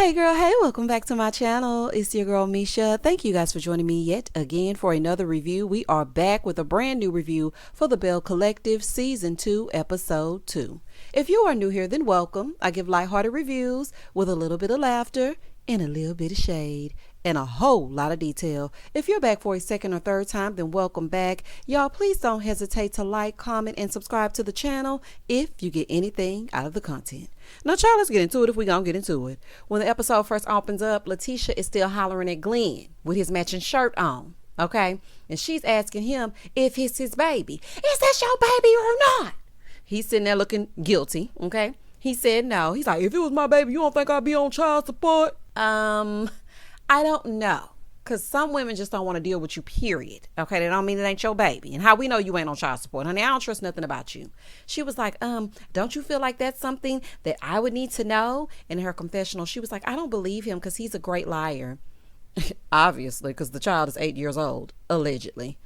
Hey girl, hey, welcome back to my channel. It's your girl Misha. Thank you guys for joining me yet again for another review. We are back with a brand new review for the Belle Collective Season 2, Episode 2. If you are new here, then welcome. I give lighthearted reviews with a little bit of laughter and a little bit of shade and a whole lot of detail. If you're back for a second or third time, then welcome back. Y'all, please don't hesitate to like, comment, and subscribe to the channel if you get anything out of the content. Now, child, let's get into it if we gonna get into it. When the episode first opens up, Latisha is still hollering at Glenn with his matching shirt on, okay? And she's asking him if it's his baby. Is this your baby or not? He's sitting there looking guilty, okay? He said no. He's like, if it was my baby, you don't think I'd be on child support? I don't know. Because some women just don't want to deal with you, period. Okay, that don't mean it ain't your baby. And how we know you ain't on child support? Honey, I don't trust nothing about you. She was like, don't you feel like that's something that I would need to know? In her confessional, she was like, I don't believe him because he's a great liar. Obviously, because the child is 8 years old, allegedly.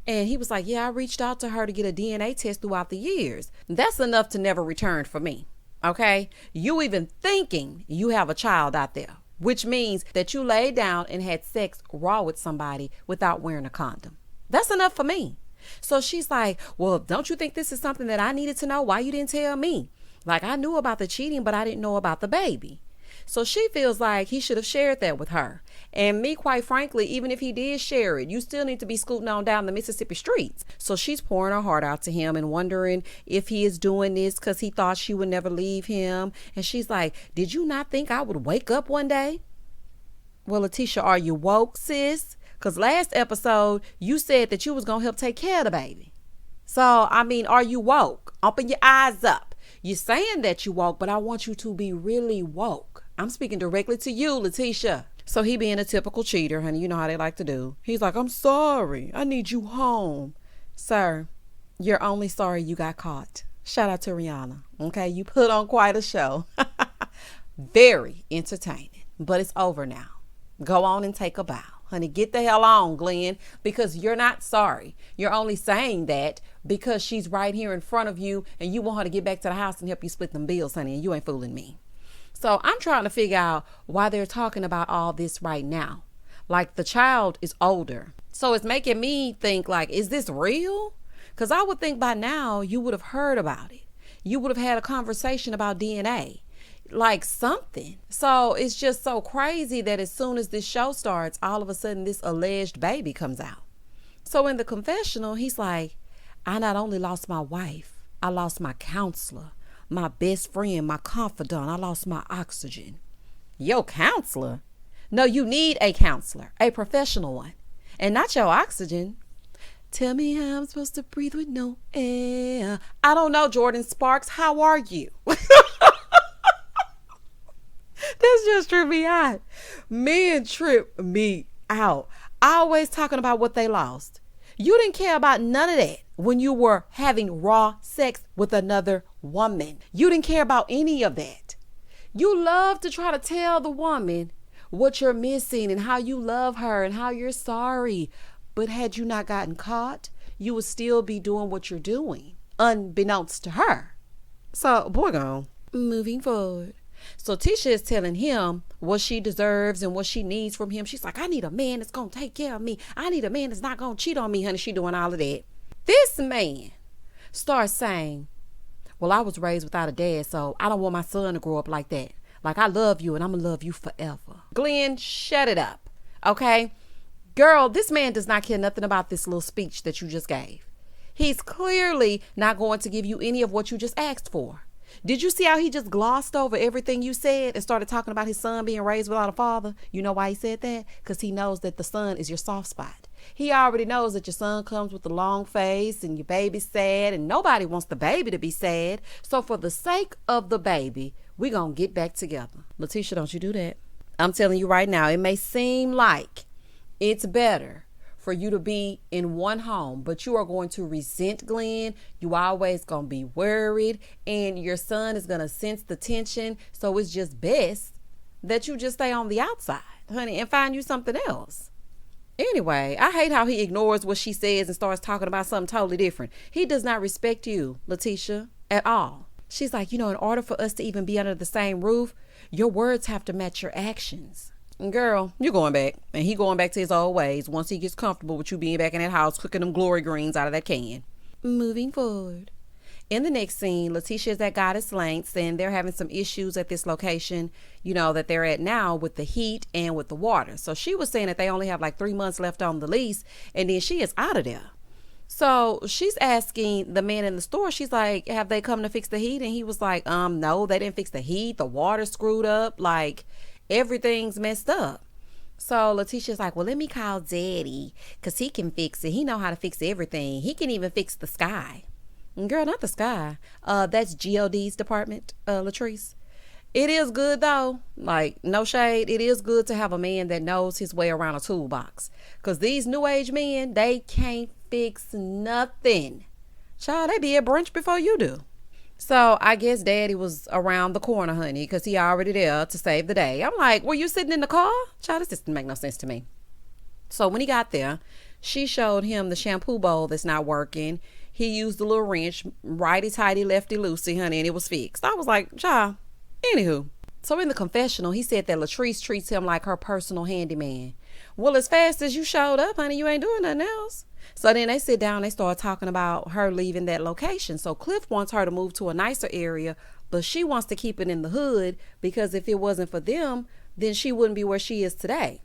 And he was like, yeah, I reached out to her to get a DNA test throughout the years. That's enough to never return for me. Okay? You even thinking you have a child out there, which means that you laid down and had sex raw with somebody without wearing a condom. That's enough for me. So she's like, well, don't you think this is something that I needed to know? Why you didn't tell me? Like, I knew about the cheating, but I didn't know about the baby. So she feels like he should have shared that with her. And me, quite frankly, even if he did share it, you still need to be scooting on down the Mississippi streets. So she's pouring her heart out to him and wondering if he is doing this because he thought she would never leave him. And she's like, did you not think I would wake up one day? Well, Latisha, are you woke, sis? Because last episode, you said that you was going to help take care of the baby. So, I mean, are you woke? Open your eyes up. You're saying that you woke, but I want you to be really woke. I'm speaking directly to you, Latisha. So he being a typical cheater, honey, you know how they like to do. He's like, I'm sorry. I need you home. Sir, you're only sorry you got caught. Shout out to Rihanna. Okay, you put on quite a show. Very entertaining, but it's over now. Go on and take a bow. Honey, get the hell on, Glenn, because you're not sorry. You're only saying that because she's right here in front of you and you want her to get back to the house and help you split them bills, honey, and you ain't fooling me. So I'm trying to figure out why they're talking about all this right now. Like, the child is older. So it's making me think, like, is this real? Because I would think by now you would have heard about it. You would have had a conversation about DNA. Like something. So it's just so crazy that as soon as this show starts, all of a sudden this alleged baby comes out. So in the confessional, he's like, I not only lost my wife, I lost my counselor, my best friend, my confidant. I lost my oxygen. Your counselor? No, you need a counselor, a professional one, and not your oxygen. Tell me how I'm supposed to breathe with no air. I don't know, Jordan Sparks. How are you? This just tripped me out. Men trip me out. Always talking about what they lost. You didn't care about none of that when you were having raw sex with another woman. You didn't care about any of that. You love to try to tell the woman what you're missing and how you love her and how you're sorry. But had you not gotten caught, you would still be doing what you're doing, unbeknownst to her. So, boy, gone. Moving forward. So Tisha is telling him what she deserves and what she needs from him. She's like, I need a man that's going to take care of me. I need a man that's not going to cheat on me, honey. She doing all of that. This man starts saying, well, I was raised without a dad, so I don't want my son to grow up like that. Like, I love you and I'm going to love you forever. Glenn, shut it up. Okay? Girl, this man does not care nothing about this little speech that you just gave. He's clearly not going to give you any of what you just asked for. Did you see how he just glossed over everything you said and started talking about his son being raised without a father? You know why he said that? Because he knows that the son is your soft spot. He already knows that your son comes with a long face and your baby's sad and nobody wants the baby to be sad. So for the sake of the baby, we're going to get back together. Latisha, don't you do that. I'm telling you right now, it may seem like it's better for you to be in one home, but you are going to resent Glenn. You always going to be worried and your son is going to sense the tension. So it's just best that you just stay on the outside, honey, and find you something else. Anyway, I hate how he ignores what she says and starts talking about something totally different. He does not respect you, Latisha, at all. She's like, in order for us to even be under the same roof, your words have to match your actions. Girl, you're going back. And he going back to his old ways once he gets comfortable with you being back in that house cooking them glory greens out of that can. Moving forward. In the next scene, Latisha is at Goddess Lengths, and they're having some issues at this location, that they're at now with the heat and with the water. So she was saying that they only have like 3 months left on the lease, and then she is out of there. So she's asking the man in the store, she's like, have they come to fix the heat? And he was like, no, they didn't fix the heat. The water's screwed up. Like, everything's messed up. So Latisha's like, well, let me call Daddy, because he can fix it. He know how to fix everything. He can even fix the sky. Girl, not the sky. That's GOD's department, Latrice. It is good though. Like, no shade. It is good to have a man that knows his way around a toolbox. Because these new age men, they can't fix nothing. Child, they be at brunch before you do. So I guess Daddy was around the corner, honey, because he already there to save the day. I'm like, were you sitting in the car? Child, this just didn't make no sense to me. So when he got there, she showed him the shampoo bowl that's not working. He used a little wrench, righty-tighty, lefty-loosey, honey, and it was fixed. I was like, child, anywho. So in the confessional, he said that Latrice treats him like her personal handyman. Well, as fast as you showed up, honey, you ain't doing nothing else. So then they sit down, they start talking about her leaving that location. So Cliff wants her to move to a nicer area, but she wants to keep it in the hood because if it wasn't for them, then she wouldn't be where she is today.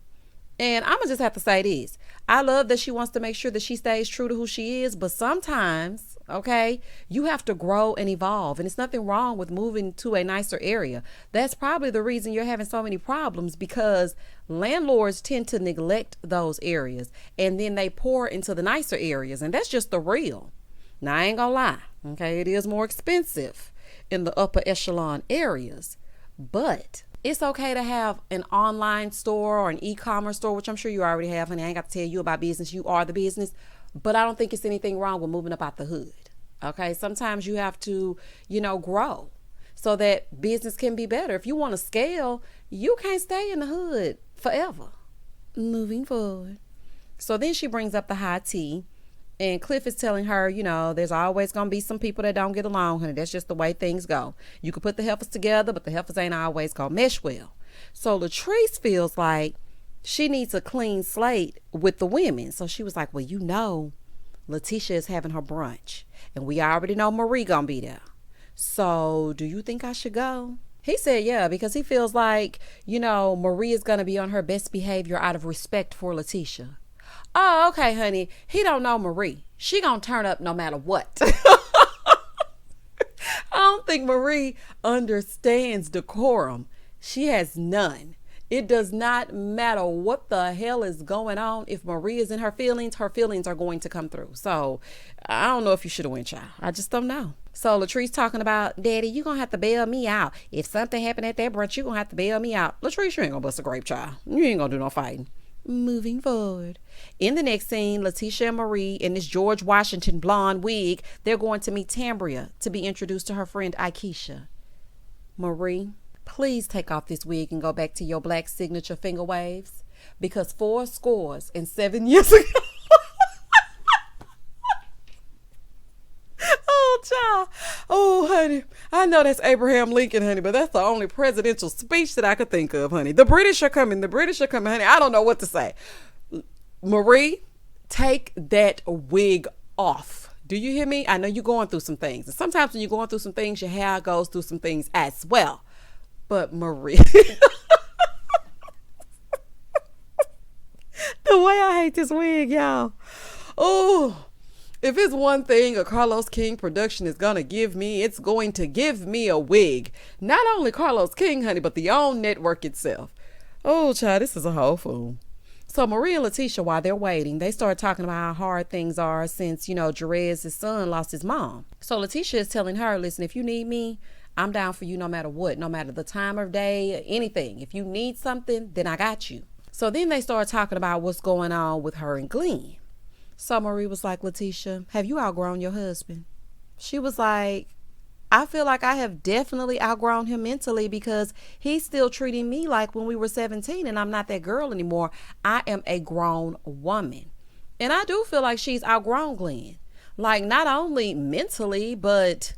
And I'm going to just have to say this. I love that she wants to make sure that she stays true to who she is. But sometimes, okay, you have to grow and evolve. And it's nothing wrong with moving to a nicer area. That's probably the reason you're having so many problems, because landlords tend to neglect those areas. And then they pour into the nicer areas. And that's just the real. Now, I ain't going to lie. Okay, it is more expensive in the upper echelon areas. But it's okay to have an online store or an e-commerce store, which I'm sure you already have, honey. I ain't got to tell you about business. You are the business. But I don't think it's anything wrong with moving up out the hood. Okay, sometimes you have to, grow so that business can be better. If you want to scale, you can't stay in the hood forever. Moving forward. So then she brings up the high tea. And Cliff is telling her, there's always going to be some people that don't get along, honey. That's just the way things go. You can put the heifers together, but the heifers ain't always going to mesh well. So Latrice feels like she needs a clean slate with the women. So she was like, well, Latisha is having her brunch. And we already know Marie going to be there. So do you think I should go? He said, yeah, because he feels like, Marie is going to be on her best behavior out of respect for Latisha. Oh, okay, honey. He don't know Marie. She gonna turn up no matter what. I don't think Marie understands decorum. She has none. It does not matter what the hell is going on. If Marie is in her feelings are going to come through. So I don't know if you should have went, child. I just don't know. So Latrice talking about, Daddy, you gonna have to bail me out. If something happened at that brunch, you gonna have to bail me out. Latrice, you ain't gonna bust a grape, child. You ain't gonna do no fighting. Moving forward. In the next scene, Latisha and Marie in this George Washington blonde wig, they're going to meet Tambria to be introduced to her friend Ikeshia. Marie, please take off this wig and go back to your black signature finger waves, because 7 years ago. Oh, child. Oh, honey. I know that's Abraham Lincoln, honey, but that's the only presidential speech that I could think of, honey. The British are coming, honey. I don't know what to say. Marie, take that wig off. Do you hear me? I know you're going through some things. And sometimes when you're going through some things, your hair goes through some things as well. But Marie, the way I hate this wig, y'all. Oh, if it's one thing a Carlos King production is going to give me, it's going to give me a wig. Not only Carlos King, honey, but the OWN network itself. Oh, child, this is a whole fool. So Marie and Latisha, while they're waiting, they start talking about how hard things are since, Jerez's son lost his mom. So Latisha is telling her, listen, if you need me, I'm down for you no matter what, no matter the time of day, anything. If you need something, then I got you. So then they start talking about what's going on with her and Glenn. So Marie was like, Latisha, have you outgrown your husband? She was like, I feel like I have definitely outgrown him mentally, because he's still treating me like when we were 17 and I'm not that girl anymore. I am a grown woman. And I do feel like she's outgrown Glenn. Like, not only mentally, but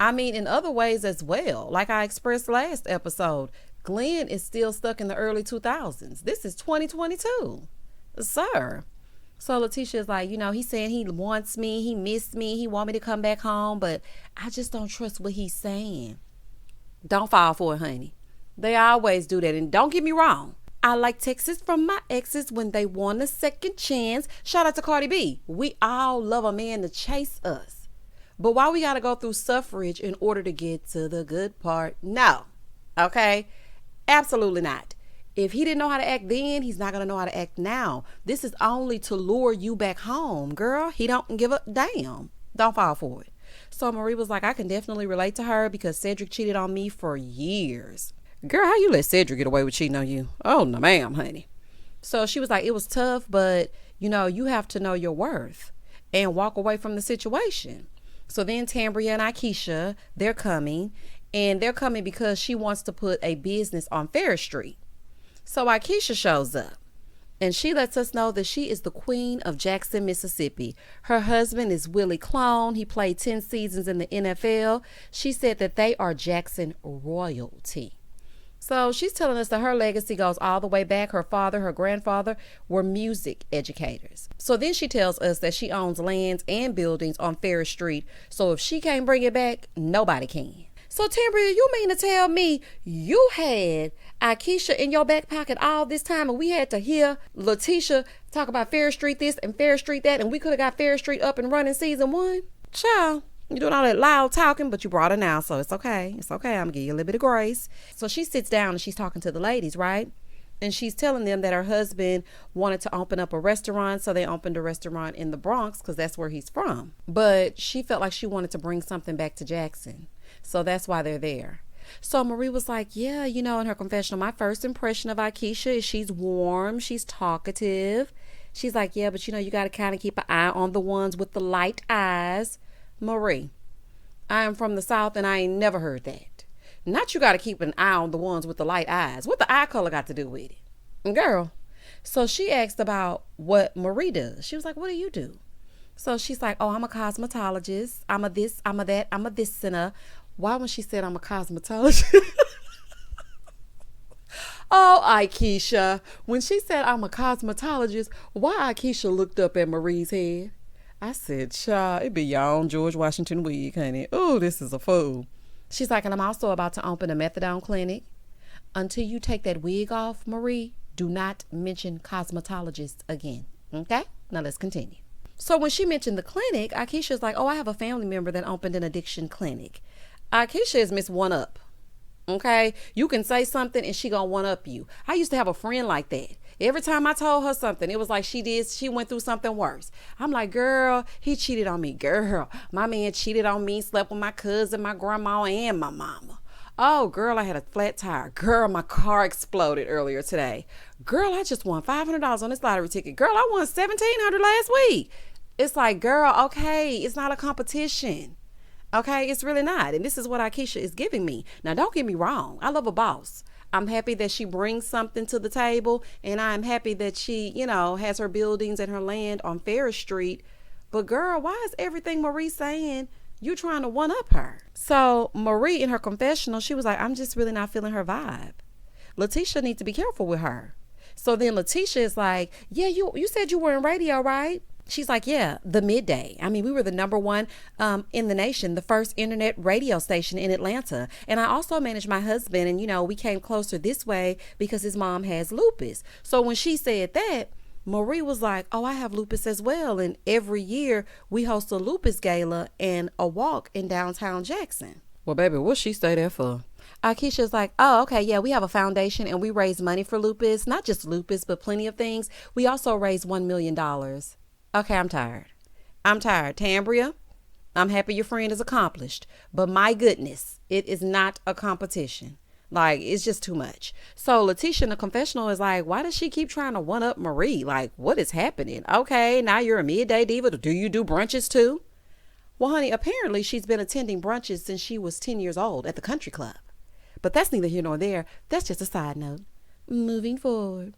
I mean, in other ways as well. Like I expressed last episode, Glenn is still stuck in the early 2000s. This is 2022. Sir. So Latisha is like, he's saying he wants me, he missed me, he want me to come back home, but I just don't trust what he's saying. Don't fall for it, honey. They always do that. And don't get me wrong, I like texts from my exes when they want a second chance. Shout out to Cardi B. We all love a man to chase us. But why we got to go through suffrage in order to get to the good part? No. Okay? Absolutely not. If he didn't know how to act then, he's not going to know how to act now. This is only to lure you back home, girl. He don't give a damn. Don't fall for it. So Marie was like, I can definitely relate to her because Cedric cheated on me for years. Girl, how you let Cedric get away with cheating on you? Oh, no, ma'am, honey. So she was like, it was tough, but, you have to know your worth and walk away from the situation. So then Tambria and Ikeshia, they're coming. And they're coming because she wants to put a business on Ferris Street. So Ikeshia shows up and she lets us know that she is the queen of Jackson, Mississippi. Her husband is Willie Clone. He played 10 seasons in the NFL. She said that they are Jackson royalty. So she's telling us that her legacy goes all the way back. Her father, her grandfather were music educators. So then she tells us that she owns lands and buildings on Ferris Street. So if she can't bring it back, nobody can. So Tambria, you mean to tell me you had Ikeshia in your back pocket all this time and we had to hear Latisha talk about Ferris Street this and Ferris Street that and we could have got Ferris Street up and running season 1? Child, you're doing all that loud talking, but you brought her now, so it's okay. It's okay. I'm going to give you a little bit of grace. So she sits down and she's talking to the ladies, right? And she's telling them that her husband wanted to open up a restaurant, so they opened a restaurant in the Bronx because that's where he's from. But she felt like she wanted to bring something back to Jackson. So that's why they're there. So Marie was like, yeah, in her confessional, my first impression of Ikeshia is she's warm, she's talkative. She's like, yeah, but you got to kind of keep an eye on the ones with the light eyes. Marie, I am from the South and I ain't never heard that. Not you got to keep an eye on the ones with the light eyes. What the eye color got to do with it? Girl. So she asked about what Marie does. She was like, what do you do? So she's like, oh, I'm a cosmetologist. I'm a this, I'm a that, I'm a this and a. Why when she said I'm a cosmetologist? Oh, Ikeshia. When she said I'm a cosmetologist, why Ikeshia looked up at Marie's head? I said, child, it be your own George Washington wig, honey. Oh, this is a fool. She's like, and I'm also about to open a methadone clinic. Until you take that wig off, Marie, do not mention cosmetologist again. Okay? Now let's continue. So when she mentioned the clinic, Ikeshia's like, oh, I have a family member that opened an addiction clinic. Ikeshia is Miss One Up. Okay? You can say something and she gonna one up you. I used to have a friend like that. Every time I told her something, it was like she went through something worse. I'm like, girl, he cheated on me. Girl, my man cheated on me, slept with my cousin, my grandma, and my mama. Oh, girl, I had a flat tire. Girl, my car exploded earlier today. Girl, I just won $500 on this lottery ticket. Girl, I won $1,700 last week. It's like, girl, okay, it's not a competition. Okay, it's really not. And this is what Ikeshia is giving me. Now, don't get me wrong. I love a boss. I'm happy that she brings something to the table. And I'm happy that she, has her buildings and her land on Ferris Street. But girl, why is everything Marie saying you trying to one up her? So Marie in her confessional, she was like, I'm just really not feeling her vibe. Latisha needs to be careful with her. So then Latisha is like, yeah, you said you were in radio, right? She's like, yeah, the midday. I mean, we were the number one in the nation, the first internet radio station in Atlanta. And I also managed my husband. And, we came closer this way because his mom has lupus. So when she said that, Marie was like, oh, I have lupus as well. And every year we host a lupus gala and a walk in downtown Jackson. Well, baby, what's she stay there for? Ikeshia's like, oh, okay, yeah, we have a foundation and we raise money for lupus. Not just lupus, but plenty of things. We also raised $1 million. Okay, I'm tired. Tambria, I'm happy your friend is accomplished. But my goodness, it is not a competition. Like, it's just too much. So Latisha in the confessional is like, why does she keep trying to one up Marie? Like, what is happening? Okay, now you're a midday diva. Do you do brunches too? Well, honey, apparently she's been attending brunches since she was 10 years old at the country club. But that's neither here nor there. That's just a side note. Moving forward.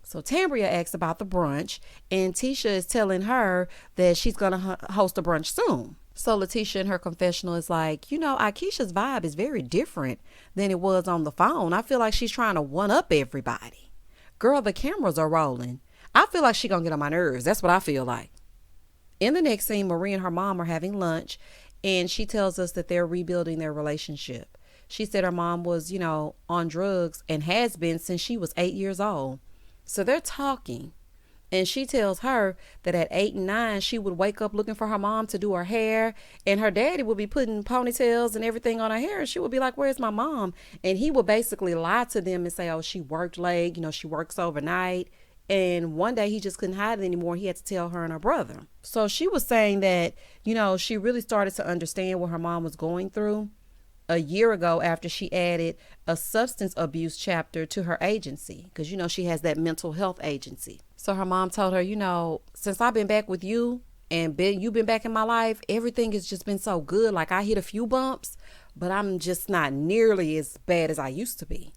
So Tambria asks about the brunch, and Tisha is telling her that she's going to host a brunch soon. So Latisha in her confessional is like, Ikeshia's vibe is very different than it was on the phone. I feel like she's trying to one-up everybody. Girl, the cameras are rolling. I feel like she's going to get on my nerves. That's what I feel like. In the next scene, Marie and her mom are having lunch, and she tells us that they're rebuilding their relationship. She said her mom was, on drugs and has been since she was 8 years old. So they're talking, and she tells her that at 8 and 9, she would wake up looking for her mom to do her hair, and her daddy would be putting ponytails and everything on her hair, and she would be like, where's my mom? And he would basically lie to them and say, oh, she worked late, she works overnight. And one day he just couldn't hide it anymore. He had to tell her and her brother. So she was saying that, she really started to understand what her mom was going through a year ago after she added a substance abuse chapter to her agency. Because, she has that mental health agency. So her mom told her, since I've been back with you and you've been back in my life, everything has just been so good. Like I hit a few bumps, but I'm just not nearly as bad as I used to be.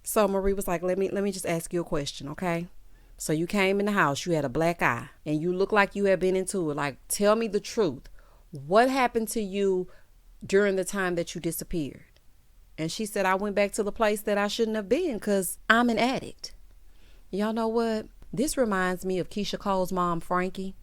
So Marie was like, let me just ask you a question, okay? So you came in the house, you had a black eye, and you look like you had been into it. Like, tell me the truth. What happened to you during the time that you disappeared? And she said, I went back to the place that I shouldn't have been because I'm an addict. Y'all know what? This reminds me of Keisha Cole's mom, Frankie.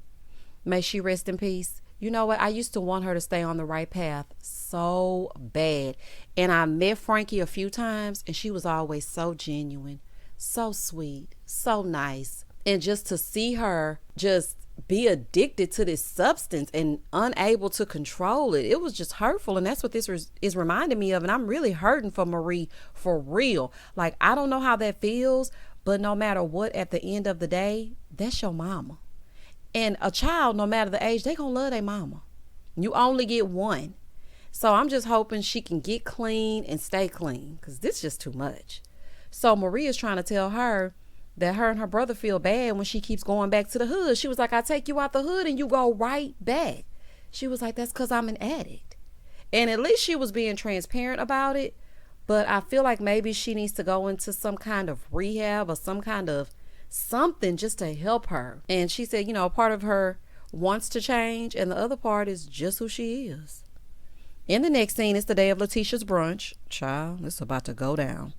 May she rest in peace. You know what? I used to want her to stay on the right path so bad. And I met Frankie a few times, and she was always so genuine, so sweet, so nice. And just to see her just be addicted to this substance and unable to control it, it was just hurtful. And that's what this is reminding me of. And I'm really hurting for Marie for real. Like, I don't know how that feels, but no matter what, at the end of the day, that's your mama. And a child, no matter the age, they gonna love their mama. You only get one. So I'm just hoping she can get clean and stay clean, because this is just too much. So Marie is trying to tell her that her and her brother feel bad when she keeps going back to the hood. She was like, I take you out the hood and you go right back. She was like, that's because I'm an addict. And at least she was being transparent about it. But I feel like maybe she needs to go into some kind of rehab or some kind of something just to help her. And she said, part of her wants to change and the other part is just who she is. In the next scene, it's the day of Latisha's brunch. Child, it's about to go down.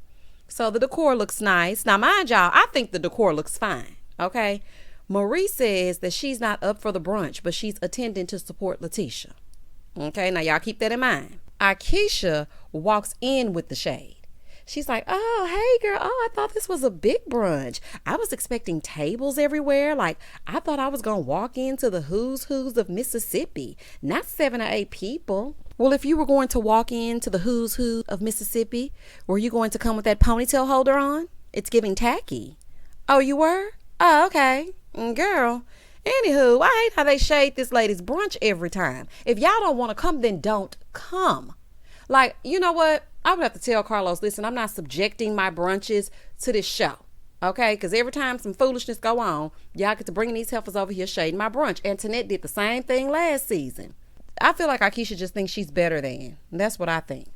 So the decor looks nice. Now, mind y'all, I think the decor looks fine. Okay. Marie says that she's not up for the brunch, but she's attending to support Latisha. Okay. Now, y'all keep that in mind. Ikeshia walks in with the shade. She's like, oh, hey, girl. Oh, I thought this was a big brunch. I was expecting tables everywhere. Like, I thought I was going to walk into the who's of Mississippi, not 7 or 8 people. Well, if you were going to walk into the who's who of Mississippi, were you going to come with that ponytail holder on? It's giving tacky. Oh, you were? Oh, okay. Girl. Anywho, I hate how they shade this lady's brunch every time. If y'all don't want to come, then don't come. Like, you know what? I would have to tell Carlos, listen, I'm not subjecting my brunches to this show. Okay? Because every time some foolishness go on, y'all get to bring these heifers over here shading my brunch. Antoinette did the same thing last season. I feel like Ikeshia just thinks she's better than. That's what I think.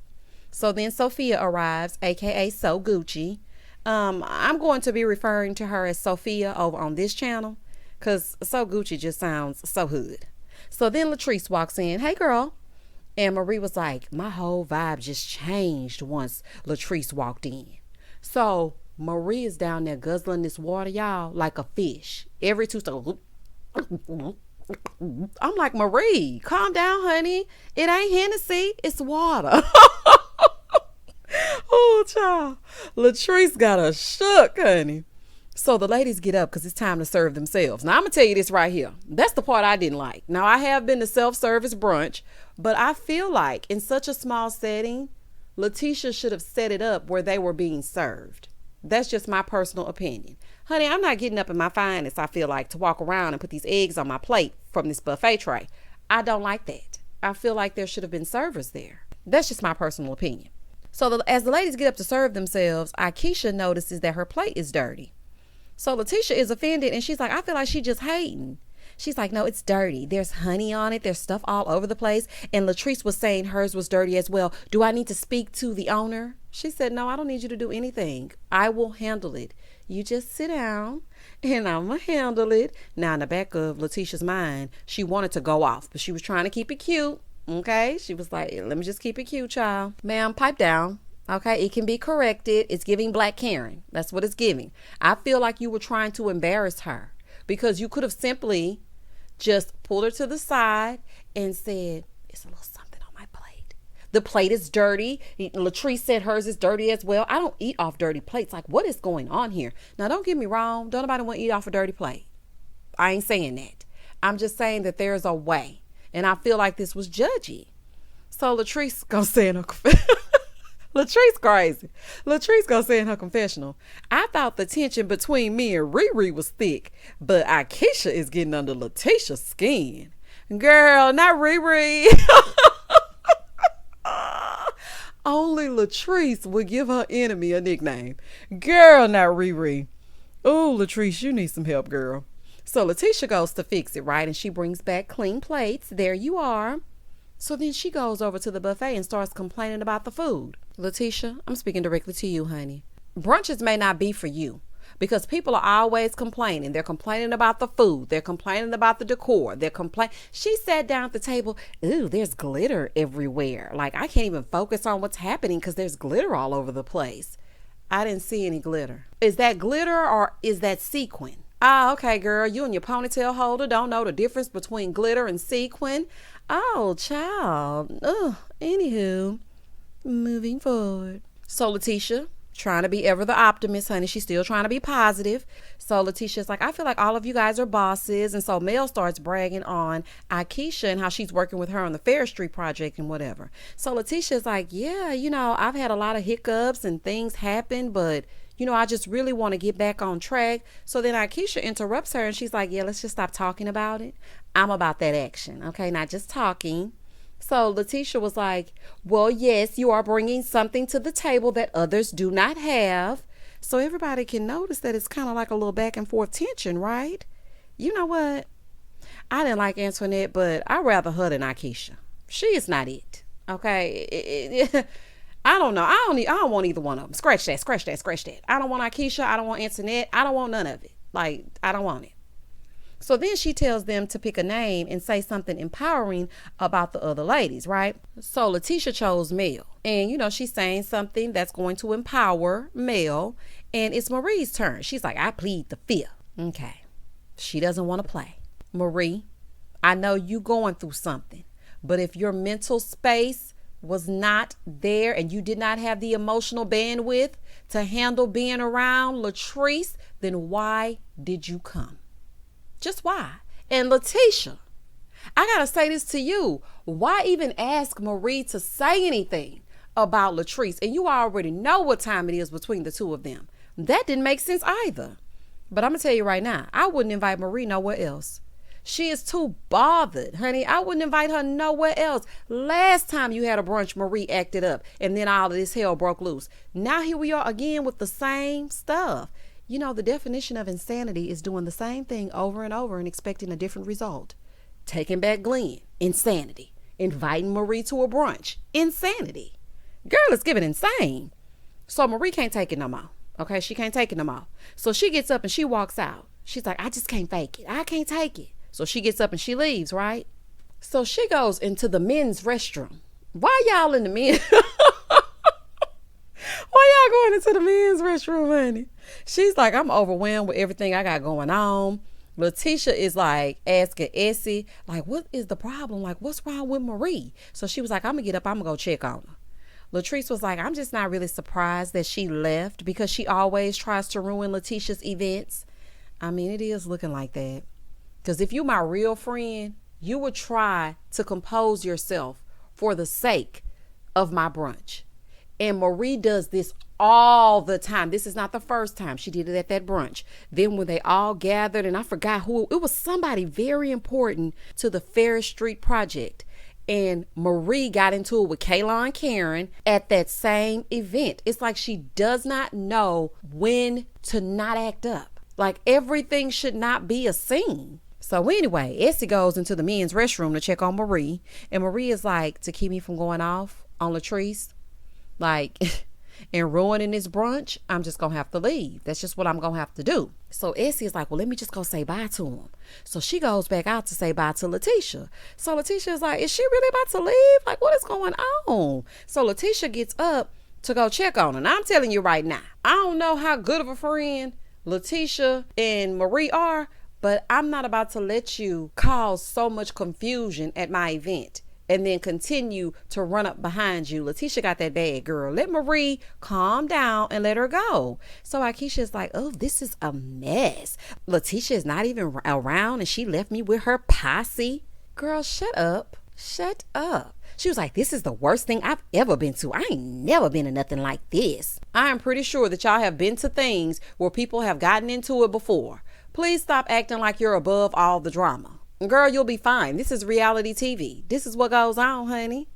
So then Sophia arrives, aka So Gucci. I'm going to be referring to her as Sophia over on this channel because So Gucci just sounds so hood. So then Latrice walks in. Hey, girl. And Marie was like, my whole vibe just changed once Latrice walked in. So Marie is down there guzzling this water, y'all, like a fish. Every 2 seconds. I'm like, Marie, calm down, honey. It ain't Hennessy, it's water. Oh, child. Latrice got her shook, honey. So the ladies get up because it's time to serve themselves. Now, I'm going to tell you this right here. That's the part I didn't like. Now, I have been to self-service brunch, but I feel like in such a small setting, Latisha should have set it up where they were being served. That's just my personal opinion. Honey, I'm not getting up in my finest, I feel like, to walk around and put these eggs on my plate from this buffet tray. I don't like that. I feel like there should have been servers there. That's just my personal opinion. So as the ladies get up to serve themselves, Ikeshia notices that her plate is dirty. So Latisha is offended and she's like, I feel like she's just hating. She's like, no, it's dirty. There's honey on it. There's stuff all over the place. And Latrice was saying hers was dirty as well. Do I need to speak to the owner? She said, no, I don't need you to do anything. I will handle it. You just sit down and I'm going to handle it. Now, in the back of Latisha's mind, she wanted to go off, but she was trying to keep it cute. Okay. She was like, let me just keep it cute, child. Ma'am, pipe down. Okay. It can be corrected. It's giving Black Karen. That's what it's giving. I feel like you were trying to embarrass her because you could have simply just pulled her to the side and said, it's a little something on my plate. The plate is dirty. Latrice said hers is dirty as well. I don't eat off dirty plates. Like, what is going on here? Now, don't get me wrong. Don't nobody want to eat off a dirty plate. I ain't saying that. I'm just saying that there's a way. And I feel like this was judgy. So Latrice gonna say in her Latrice crazy. Latrice gonna say in her confessional, I thought the tension between me and Riri was thick, but Ikeshia is getting under Latisha's skin. Girl, not Riri. Only Latrice would give her enemy a nickname. Girl, not Riri. Oh, Latrice, you need some help, girl. So Latisha goes to fix it, right? And she brings back clean plates. There you are. So then she goes over to the buffet and starts complaining about the food. Latisha, I'm speaking directly to you, honey. Brunches may not be for you because people are always complaining. They're complaining about the food. They're complaining about the decor. She sat down at the table. Ooh, there's glitter everywhere. Like, I can't even focus on what's happening because there's glitter all over the place. I didn't see any glitter. Is that glitter or is that sequin? Ah, okay, girl. You and your ponytail holder don't know the difference between glitter and sequin. Oh, child. Ugh. Anywho, moving forward. So Latisha, trying to be ever the optimist, honey. She's still trying to be positive. So Latisha's like, I feel like all of you guys are bosses. And so Mel starts bragging on Ikeshia and how she's working with her on the Fair Street project and whatever. So Latisha's like, yeah, I've had a lot of hiccups and things happen, but I just really want to get back on track. So then Ikeshia interrupts her and she's like, yeah, let's just stop talking about it. I'm about that action. Okay, not just talking. So Latisha was like, well, yes, you are bringing something to the table that others do not have. So everybody can notice that it's kind of like a little back and forth tension, right? You know what? I didn't like Antoinette, but I'd rather her than Ikeshia. She is not it. Okay. I don't know. I don't want either one of them. Scratch that. I don't want Ikeshia. I don't want Antoinette. I don't want none of it. Like, I don't want it. So then she tells them to pick a name and say something empowering about the other ladies, right? So Latisha chose Mel. And, she's saying something that's going to empower Mel. And it's Marie's turn. She's like, I plead the fifth. Okay. She doesn't want to play. Marie, I know you going through something. But if your mental space was not there and you did not have the emotional bandwidth to handle being around Latrice, then why did you come? Just why? And Latisha, I gotta say this to you. Why even ask Marie to say anything about Latrice? And you already know what time it is between the two of them. That didn't make sense either. But I'm gonna tell you right now, I wouldn't invite Marie nowhere else. She is too bothered, honey. I wouldn't invite her nowhere else. Last time you had a brunch, Marie acted up and then all of this hell broke loose. Now here we are again with the same stuff. The definition of insanity is doing the same thing over and over and expecting a different result. Taking back Glenn, insanity. Inviting Marie to a brunch, insanity. Girl, let's give it insane. So Marie can't take it no more. Okay, she can't take it no more. So she gets up and she walks out. She's like, I just can't fake it. I can't take it. So she gets up and she leaves, right? So she goes into the men's restroom. Why y'all in the men's? Why y'all going into the men's restroom, honey? She's like, I'm overwhelmed with everything I got going on. Latisha is like asking Essie, like, what is the problem? Like, what's wrong with Marie? So she was like, I'm gonna get up. I'm gonna go check on her. Latrice was like, I'm just not really surprised that she left because she always tries to ruin Latisha's events. I mean, it is looking like that. Because if you're my real friend, you would try to compose yourself for the sake of my brunch. And Marie does this all the time. This is not the first time she did it at that brunch. Then when they all gathered, and I forgot who, it was somebody very important to the Fair Street project. And Marie got into it with Kayla and Karen at that same event. It's like she does not know when to not act up. Like everything should not be a scene. So anyway, Essie goes into the men's restroom to check on Marie. And Marie is like, to keep me from going off on Latrice. Like, and ruining this brunch, I'm just going to have to leave. That's just what I'm going to have to do. So Essie is like, well, let me just go say bye to him. So she goes back out to say bye to Latisha. So Latisha is like, is she really about to leave? Like, what is going on? So Latisha gets up to go check on her. And I'm telling you right now, I don't know how good of a friend Latisha and Marie are, but I'm not about to let you cause so much confusion at my event and then continue to run up behind you. Latisha got that bad, girl. Let Marie calm down and let her go. So Ikeshia is like, oh, this is a mess. Latisha is not even around and she left me with her posse. Girl, shut up. Shut up. She was like, this is the worst thing I've ever been to. I ain't never been to nothing like this. I am pretty sure that y'all have been to things where people have gotten into it before. Please stop acting like you're above all the drama. Girl, you'll be fine. This is reality TV. This is what goes on, honey.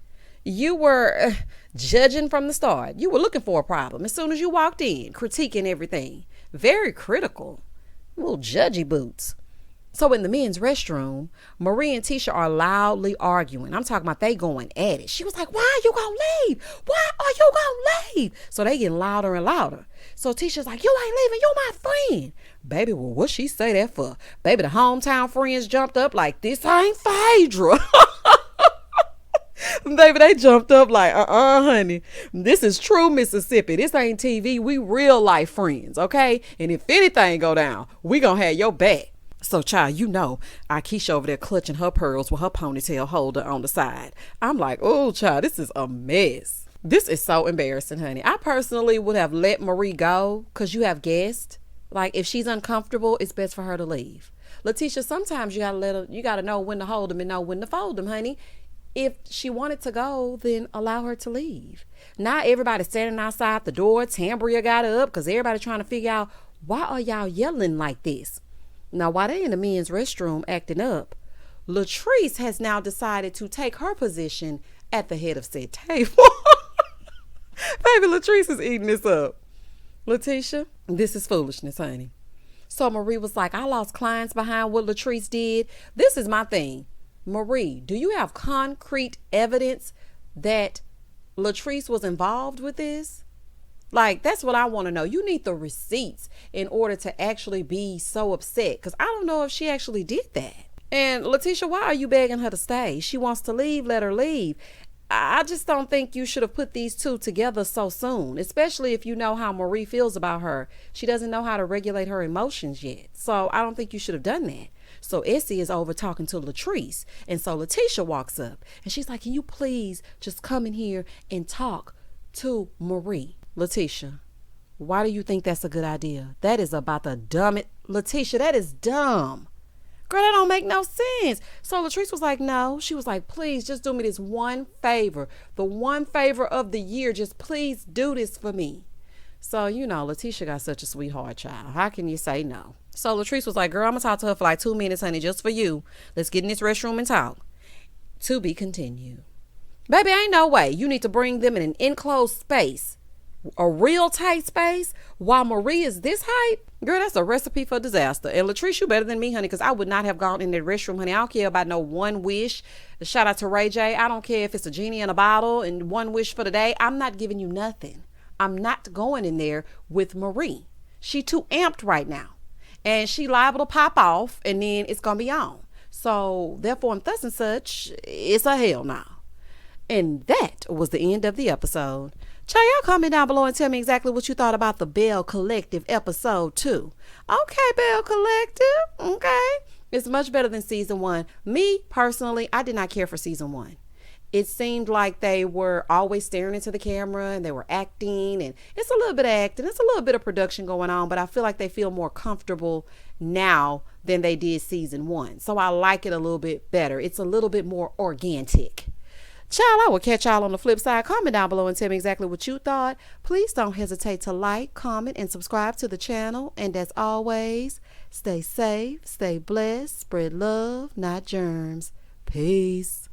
You were judging from the start. You were looking for a problem as soon as you walked in, critiquing everything. Very critical. Little judgy boots. So in the men's restroom, Marie and Tisha are loudly arguing. I'm talking about they going at it. She was like, why are you gonna leave? Why are you gonna leave? So they getting louder and louder. So Tisha's like, you ain't leaving, you my friend. Baby, well, what she say that for? Baby, the hometown friends jumped up like, this ain't Phaedra. Baby, they jumped up like, honey, this is true Mississippi. This ain't TV. We real life friends, okay? And if anything go down, we gonna have your back. So, child, you know, Ikeshia over there clutching her pearls with her ponytail holder on the side. I'm like, oh, child, this is a mess. This is so embarrassing, honey. I personally would have let Marie go because you have guests. Like, if she's uncomfortable, it's best for her to leave. Latisha, sometimes you gotta know when to hold them and know when to fold them, honey. If she wanted to go, then allow her to leave. Not everybody standing outside the door. Tambria got up because everybody trying to figure out, why are y'all yelling like this? Now, while they in the men's restroom acting up, Latrice has now decided to take her position at the head of said table. Baby, Latrice is eating this up. Latisha, this is foolishness, honey. So Marie was like, I lost clients behind what Latrice did. This is my thing. Marie, do you have concrete evidence that Latrice was involved with this? Like, that's what I want to know. You need the receipts in order to actually be so upset, because I don't know if she actually did that. And Latisha, why are you begging her to stay? She wants to leave, let her leave. I just don't think you should have put these two together so soon, especially if you know how Marie feels about her. She doesn't know how to regulate her emotions yet. So I don't think you should have done that. So Essie is over talking to Latrice. And so Latisha walks up and she's like, can you please just come in here and talk to Marie? Latisha, why do you think that's a good idea? That is about the dumbest. Latisha, that is dumb. Girl, that don't make no sense. So Latrice was like, no. She was like, please just do me this one favor. The one favor of the year. Just please do this for me. So, you know, Latisha got such a sweetheart, child. How can you say no? So Latrice was like, girl, I'm going to talk to her for like 2 minutes, honey, just for you. Let's get in this restroom and talk. To be continued. Baby, ain't no way. You need to bring them in an enclosed space. A real tight space while Marie is this height. Girl, that's a recipe for disaster. And Latrice, you better than me, honey, because I would not have gone in that restroom, honey. I don't care about no one wish. Shout out to Ray J. I don't care if it's a genie in a bottle and one wish for the day. I'm not giving you nothing. I'm not going in there with Marie. She too amped right now. And she liable to pop off and then it's going to be on. So therefore, and thus and such, it's a hell no. And that was the end of the episode. Child, y'all comment down below and tell me exactly what you thought about the Belle Collective episode 2. Okay, Belle Collective. Okay. It's much better than season 1. Me, personally, I did not care for season 1. It seemed like they were always staring into the camera and they were acting, and it's a little bit of acting. It's a little bit of production going on, but I feel like they feel more comfortable now than they did season 1. So I like it a little bit better. It's a little bit more organic. Child, I will catch y'all on the flip side. Comment down below and tell me exactly what you thought. Please don't hesitate to like, comment, and subscribe to the channel. And as always, stay safe, stay blessed, spread love, not germs. Peace.